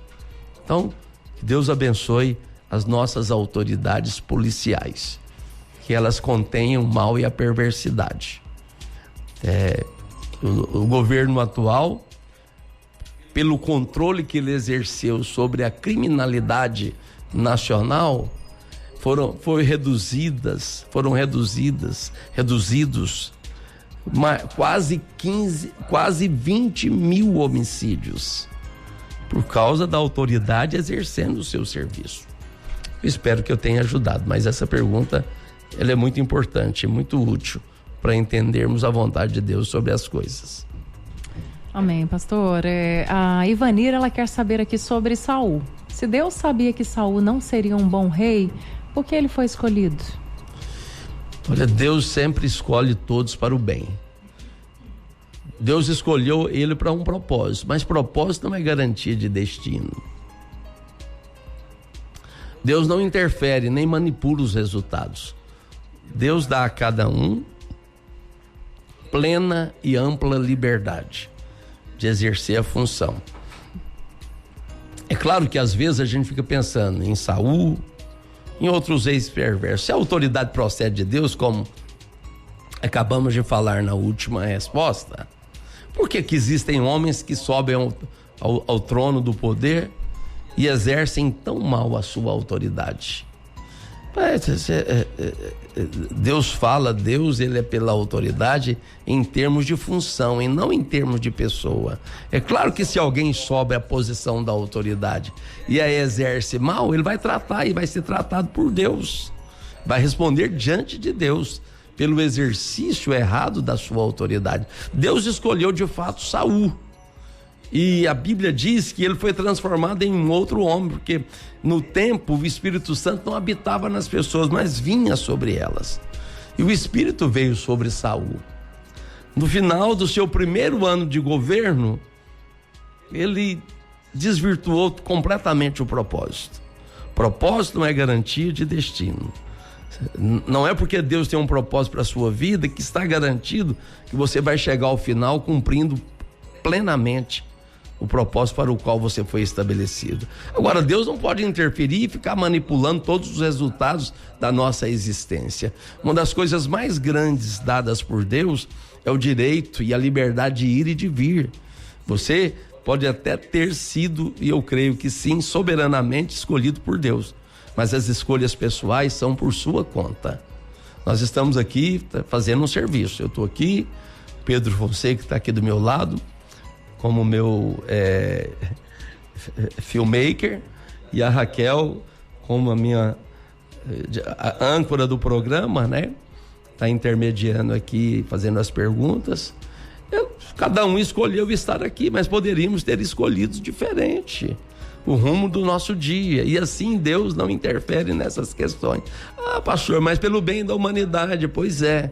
Então, que Deus abençoe as nossas autoridades policiais, que elas contenham o mal e a perversidade. O governo atual, pelo controle que ele exerceu sobre a criminalidade nacional, foram reduzidos quase 20 mil homicídios, por causa da autoridade exercendo o seu serviço. Eu espero que eu tenha ajudado, mas essa pergunta ela é muito importante, muito útil para entendermos a vontade de Deus sobre as coisas. Amém, pastor. A Ivanira, ela quer saber aqui sobre Saul. Se Deus sabia que Saul não seria um bom rei, por que ele foi escolhido? Olha, Deus sempre escolhe todos para o bem. Deus escolheu ele para um propósito, mas propósito não é garantia de destino. Deus não interfere nem manipula os resultados. Deus dá a cada um plena e ampla liberdade de exercer a função. É claro que às vezes a gente fica pensando em Saul, em outros reis perversos. Se a autoridade procede de Deus, como acabamos de falar na última resposta, por que existem homens que sobem ao trono do poder e exercem tão mal a sua autoridade? Deus fala, Deus ele é pela autoridade em termos de função e não em termos de pessoa. É claro que se alguém sobe a posição da autoridade e a exerce mal, ele vai tratar e vai ser tratado por Deus, vai responder diante de Deus pelo exercício errado da sua autoridade. Deus escolheu de fato Saul. E a Bíblia diz que ele foi transformado em um outro homem, porque no tempo o Espírito Santo não habitava nas pessoas, mas vinha sobre elas. E o Espírito veio sobre Saul. No final do seu primeiro ano de governo, ele desvirtuou completamente o propósito. Propósito não é garantia de destino. Não é porque Deus tem um propósito para a sua vida que está garantido que você vai chegar ao final cumprindo plenamente o propósito para o qual você foi estabelecido. Agora, Deus não pode interferir e ficar manipulando todos os resultados da nossa existência. Uma das coisas mais grandes dadas por Deus é o direito e a liberdade de ir e de vir. Você pode até ter sido, e eu creio que sim, soberanamente escolhido por Deus, mas as escolhas pessoais são por sua conta. Nós estamos aqui fazendo um serviço. Eu estou aqui, Pedro Fonseca está aqui do meu lado, como meu filmmaker, e a Raquel como a minha a âncora do programa, né? Está intermediando aqui, fazendo as perguntas. Cada um escolheu estar aqui, mas poderíamos ter escolhido diferente o rumo do nosso dia, e assim Deus não interfere nessas questões. Pastor, mas pelo bem da humanidade. Pois é,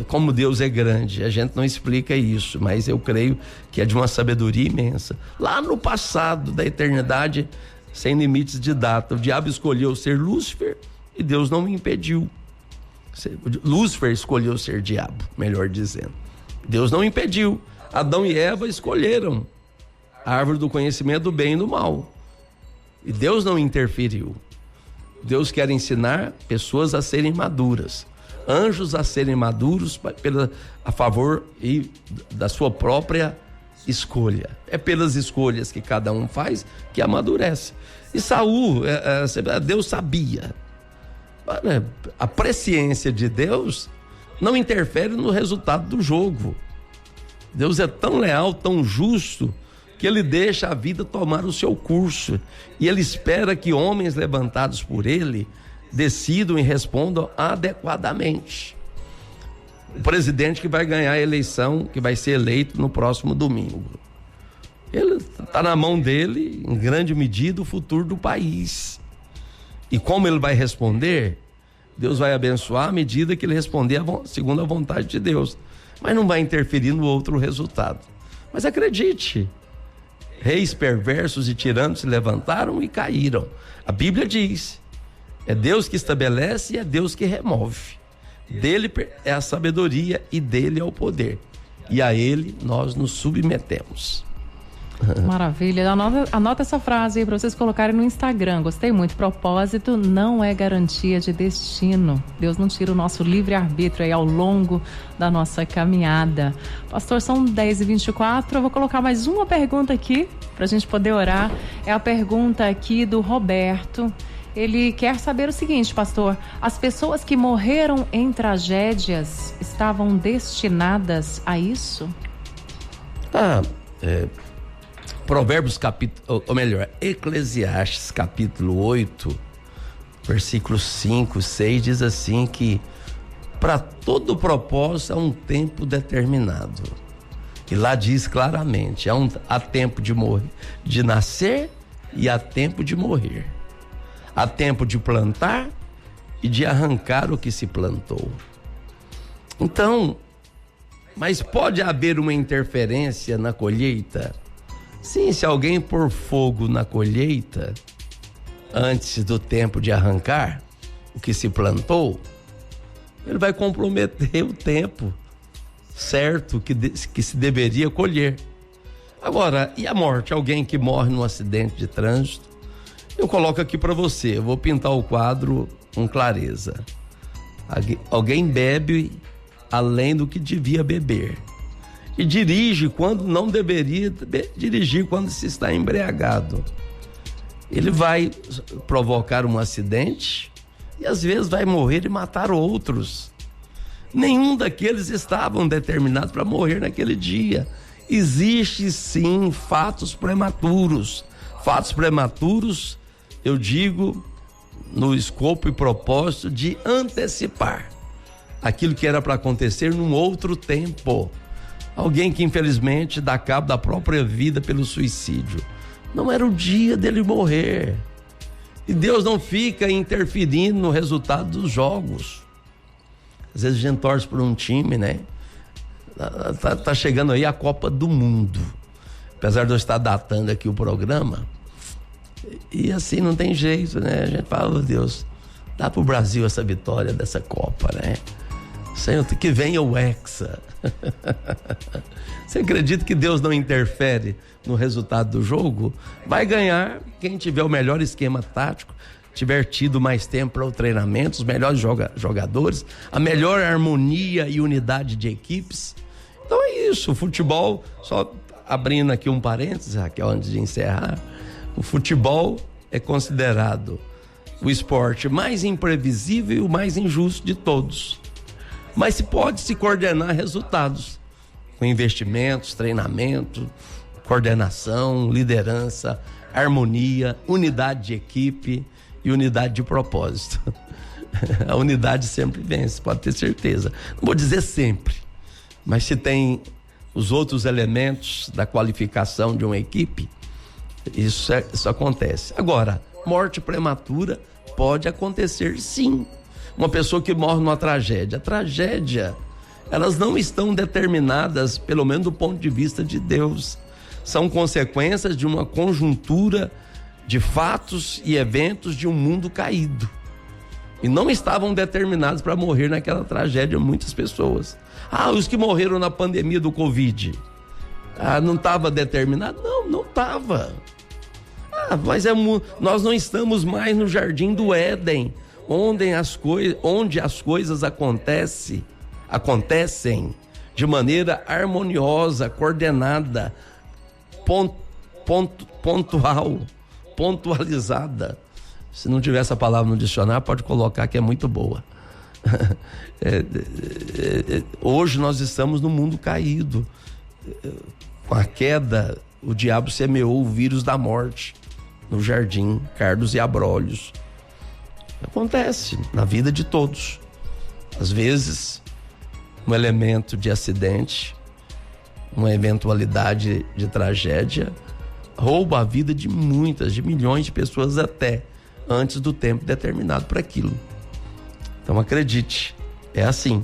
como Deus é grande, a gente não explica isso, mas eu creio que é de uma sabedoria imensa. Lá no passado da eternidade, sem limites de data, o diabo escolheu ser Lúcifer e Deus não o impediu. Lúcifer escolheu ser diabo, melhor dizendo. Deus não impediu. Adão e Eva escolheram a árvore do conhecimento do bem e do mal, e Deus não interferiu. Deus quer ensinar pessoas a serem maduras, anjos a serem maduros a favor e da sua própria escolha. É pelas escolhas que cada um faz que amadurece. E Saul, Deus sabia. A presciência de Deus não interfere no resultado do jogo. Deus é tão leal, tão justo, que ele deixa a vida tomar o seu curso, e ele espera que homens levantados por ele decidam e respondam adequadamente. O presidente que vai ganhar a eleição, que vai ser eleito no próximo domingo, ele está na mão dele, em grande medida, o futuro do país. E como ele vai responder, Deus vai abençoar à medida que ele responder segundo a vontade de Deus, mas não vai interferir no outro resultado. Mas acredite, reis perversos e tiranos se levantaram e caíram. A Bíblia diz: é Deus que estabelece e é Deus que remove. Dele é a sabedoria e dele é o poder, e a ele nós nos submetemos. Maravilha, anota essa frase aí para vocês colocarem no Instagram. Gostei muito. Propósito não é garantia de destino. Deus não tira o nosso livre-arbítrio aí ao longo da nossa caminhada. Pastor, são 10h24. Eu vou colocar mais uma pergunta aqui para a gente poder orar. É a pergunta aqui do Roberto. Ele quer saber o seguinte, pastor: as pessoas que morreram em tragédias estavam destinadas a isso? Provérbios Eclesiastes capítulo 8, versículos 5, 6 diz assim que para todo propósito há um tempo determinado. E lá diz claramente, há tempo de nascer e há tempo de morrer. Há tempo de plantar e de arrancar o que se plantou. Então, mas pode haver uma interferência na colheita? Sim, se alguém pôr fogo na colheita antes do tempo de arrancar o que se plantou, ele vai comprometer o tempo certo que se deveria colher. Agora, e a morte? Alguém que morre num acidente de trânsito? Eu coloco aqui para você, eu vou pintar o quadro com clareza. Alguém bebe além do que devia beber e dirige quando não deveria dirigir, quando se está embriagado. Ele vai provocar um acidente e às vezes vai morrer e matar outros. Nenhum daqueles estavam determinados para morrer naquele dia. Existe sim fatos prematuros. Fatos prematuros, eu digo, no escopo e propósito de antecipar aquilo que era para acontecer num outro tempo. Alguém que infelizmente dá cabo da própria vida pelo suicídio. Não era o dia dele morrer. E Deus não fica interferindo no resultado dos jogos. Às vezes a gente torce por um time, né? Tá chegando aí a Copa do Mundo. Apesar de eu estar datando aqui o programa. E assim não tem jeito, né? A gente fala, Deus, dá pro Brasil essa vitória dessa Copa, né? Senhor, que venha o Hexa. Você acredita que Deus não interfere no resultado do jogo? Vai ganhar quem tiver o melhor esquema tático, tiver tido mais tempo para o treinamento, os melhores jogadores, a melhor harmonia e unidade de equipes. Então é isso, o futebol, só abrindo aqui um parênteses, Raquel, antes de encerrar, o futebol é considerado o esporte mais imprevisível e o mais injusto de todos. Mas se pode se coordenar resultados, com investimentos, treinamento, coordenação, liderança, harmonia, unidade de equipe e unidade de propósito. A unidade sempre vence, pode ter certeza. Não vou dizer sempre, mas se tem os outros elementos da qualificação de uma equipe, isso acontece. Agora, morte prematura pode acontecer sim. Uma pessoa que morre numa tragédia. A tragédia, elas não estão determinadas, pelo menos do ponto de vista de Deus. São consequências de uma conjuntura de fatos e eventos de um mundo caído. E não estavam determinados para morrer naquela tragédia muitas pessoas. Os que morreram na pandemia do Covid. Não estava determinado? Não estava. Mas nós não estamos mais no jardim do Éden, onde as coisas acontecem de maneira harmoniosa, coordenada, pontual, pontualizada. Se não tiver essa palavra no dicionário, pode colocar, que é muito boa. Hoje nós estamos no mundo caído. Com a queda, o diabo semeou o vírus da morte no jardim, cardos e abrolhos. Acontece na vida de todos. Às vezes, um elemento de acidente, uma eventualidade de tragédia, rouba a vida de milhões de pessoas até antes do tempo determinado para aquilo. Então acredite, é assim.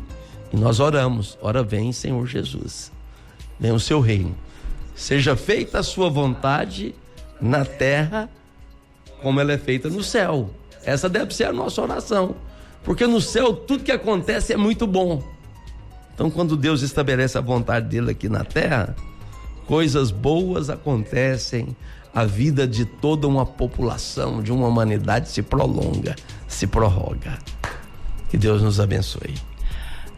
E nós oramos, ora vem, Senhor Jesus, vem o seu reino. Seja feita a sua vontade na terra como ela é feita no céu. Essa deve ser a nossa oração, porque no céu tudo que acontece é muito bom. Então quando Deus estabelece a vontade dele aqui na terra, coisas boas acontecem, a vida de toda uma população, de uma humanidade se prolonga, se prorroga. Que Deus nos abençoe.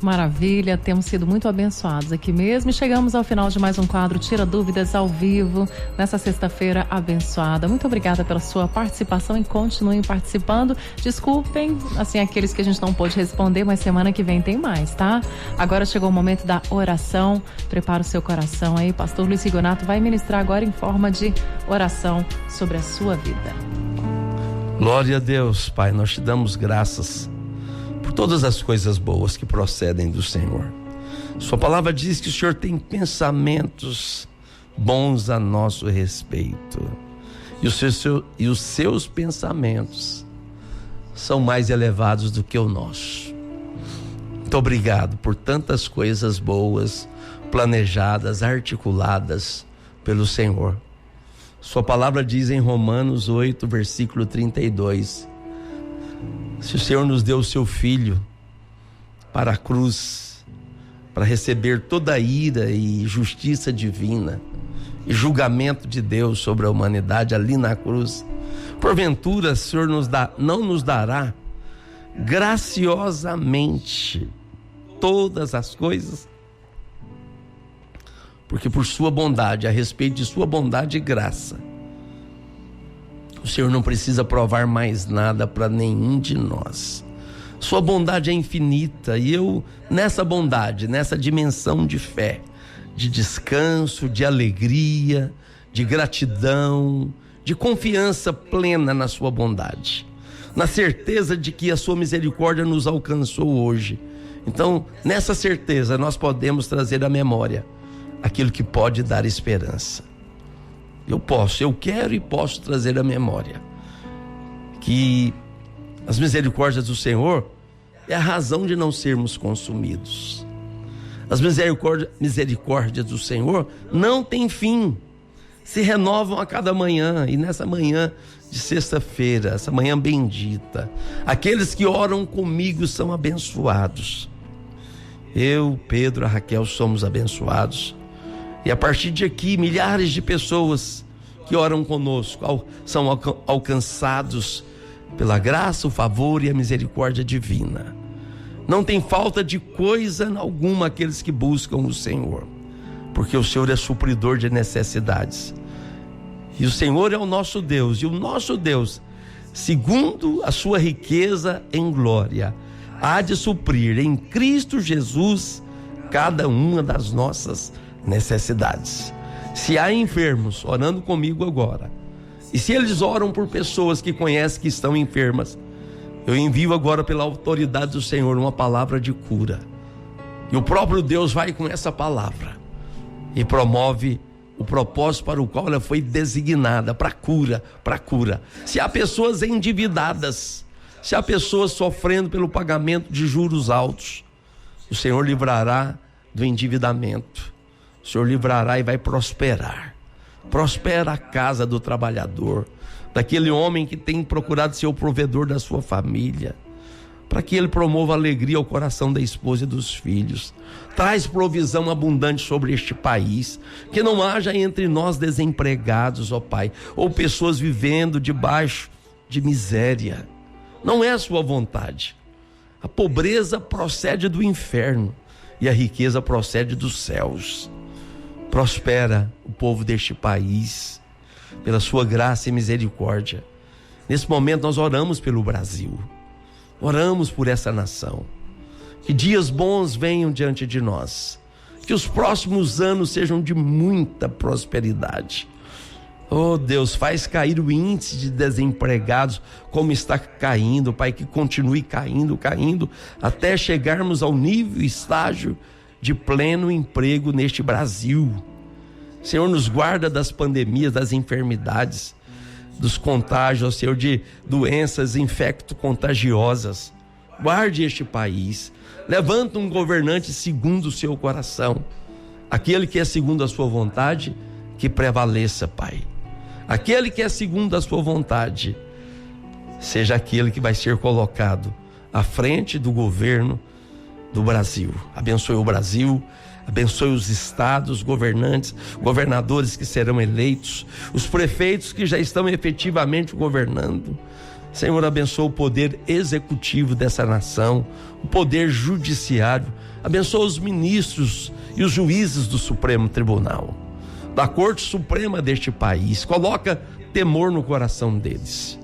Maravilha, temos sido muito abençoados aqui mesmo e chegamos ao final de mais um quadro Tira Dúvidas ao vivo, nessa sexta-feira abençoada. Muito obrigada pela sua participação e continuem participando. Desculpem, assim, aqueles que a gente não pôde responder, mas semana que vem tem mais, tá? Agora chegou o momento da oração. Prepara o seu coração aí, pastor Luiz Rigonato vai ministrar agora em forma de oração sobre a sua vida. Glória a Deus, Pai, nós te damos graças por todas as coisas boas que procedem do Senhor. Sua palavra diz que o Senhor tem pensamentos bons a nosso respeito. E os seus pensamentos são mais elevados do que o nosso. Muito obrigado por tantas coisas boas, planejadas, articuladas pelo Senhor. Sua palavra diz em Romanos 8, versículo 32, se o Senhor nos deu o seu Filho para a cruz, para receber toda a ira e justiça divina e julgamento de Deus sobre a humanidade ali na cruz, porventura o Senhor não nos dará graciosamente todas as coisas, porque por sua bondade, a respeito de sua bondade e graça, o Senhor não precisa provar mais nada para nenhum de nós. Sua bondade é infinita, e eu, nessa bondade, nessa dimensão de fé, de descanso, de alegria, de gratidão, de confiança plena na sua bondade, na certeza de que a sua misericórdia nos alcançou hoje. Então, nessa certeza, nós podemos trazer à memória aquilo que pode dar esperança. Eu quero e posso trazer à memória que as misericórdias do Senhor é a razão de não sermos consumidos. As misericórdias do Senhor não têm fim, se renovam a cada manhã. E nessa manhã de sexta-feira, essa manhã bendita, aqueles que oram comigo são abençoados. Eu, Pedro, a Raquel somos abençoados. E a partir de aqui, milhares de pessoas que oram conosco são alcançados pela graça, o favor e a misericórdia divina. Não tem falta de coisa alguma aqueles que buscam o Senhor, porque o Senhor é supridor de necessidades. E o Senhor é o nosso Deus, e o nosso Deus, segundo a sua riqueza em glória, há de suprir em Cristo Jesus cada uma das nossas necessidades. Se há enfermos orando comigo agora, e se eles oram por pessoas que conhecem que estão enfermas, eu envio agora pela autoridade do Senhor uma palavra de cura. E o próprio Deus vai com essa palavra e promove o propósito para o qual ela foi designada, para cura. Se há pessoas endividadas, se há pessoas sofrendo pelo pagamento de juros altos, o Senhor livrará do endividamento. O Senhor livrará e vai prosperar. Prospera a casa do trabalhador, daquele homem que tem procurado ser o provedor da sua família, para que ele promova alegria ao coração da esposa e dos filhos. Traz provisão abundante sobre este país, que não haja entre nós desempregados, ó Pai, ou pessoas vivendo debaixo de miséria. Não é a sua vontade. A pobreza procede do inferno e a riqueza procede dos céus. Prospera o povo deste país, pela sua graça e misericórdia. Nesse momento nós oramos pelo Brasil, oramos por essa nação. Que dias bons venham diante de nós, que os próximos anos sejam de muita prosperidade. Oh Deus, faz cair o índice de desempregados como está caindo, Pai, que continue caindo, até chegarmos ao nível e estágio de pleno emprego neste Brasil. Senhor, nos guarda das pandemias, das enfermidades, dos contágios, Senhor, de doenças infecto-contagiosas. Guarde este país. Levanta um governante segundo o seu coração. Aquele que é segundo a sua vontade, que prevaleça, Pai. Aquele que é segundo a sua vontade, seja aquele que vai ser colocado à frente do governo do Brasil. Abençoe o Brasil, abençoe os estados, governantes, governadores que serão eleitos, os prefeitos que já estão efetivamente governando. Senhor, abençoa o poder executivo dessa nação, o poder judiciário, abençoa os ministros e os juízes do Supremo Tribunal, da Corte Suprema deste país. Coloca temor no coração deles.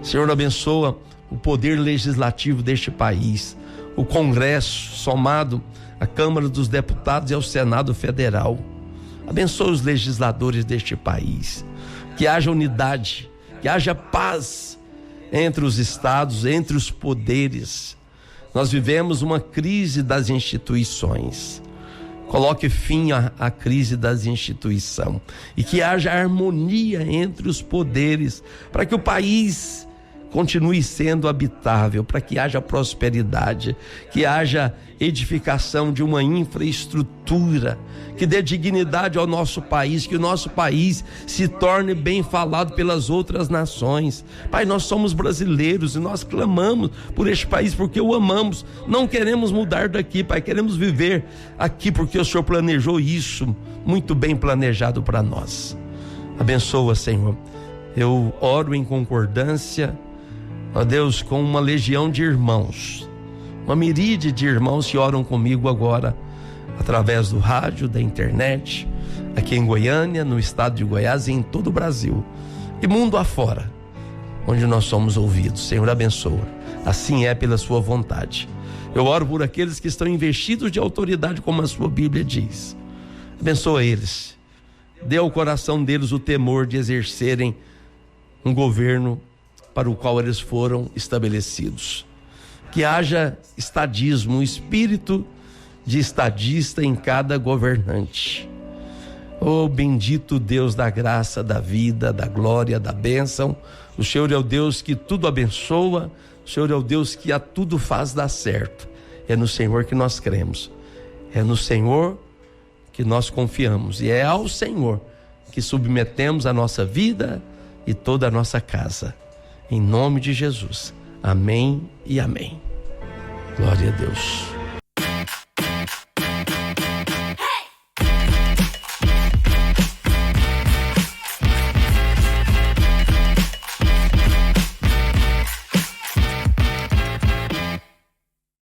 Senhor, abençoa o poder legislativo deste país, o Congresso, somado à Câmara dos Deputados e ao Senado Federal. Abençoa os legisladores deste país, que haja unidade, que haja paz entre os estados, entre os poderes. Nós vivemos uma crise das instituições. Coloque fim à crise das instituições e que haja harmonia entre os poderes, para que o país continue sendo habitável, para que haja prosperidade, que haja edificação de uma infraestrutura que dê dignidade ao nosso país, que o nosso país se torne bem falado pelas outras nações. Pai, nós somos brasileiros e nós clamamos por este país porque o amamos, não queremos mudar daqui, Pai, queremos viver aqui porque o Senhor planejou isso, muito bem planejado para nós. Abençoa, Senhor. Eu oro em concordância ó Deus, com uma legião de irmãos, uma miríade de irmãos que oram comigo agora, através do rádio, da internet, aqui em Goiânia, no estado de Goiás e em todo o Brasil, e mundo afora, onde nós somos ouvidos. Senhor, abençoa. Assim é pela sua vontade. Eu oro por aqueles que estão investidos de autoridade, como a sua Bíblia diz. Abençoa eles. Dê ao coração deles o temor de exercerem um governo para o qual eles foram estabelecidos. Que haja estadismo, um espírito de estadista em cada governante. Oh, bendito Deus da graça, da vida, da glória, da bênção. O Senhor é o Deus que tudo abençoa. O Senhor é o Deus que a tudo faz dar certo. É no Senhor que nós cremos. É no Senhor que nós confiamos. E é ao Senhor que submetemos a nossa vida e toda a nossa casa. Em nome de Jesus. Amém e amém. Glória a Deus.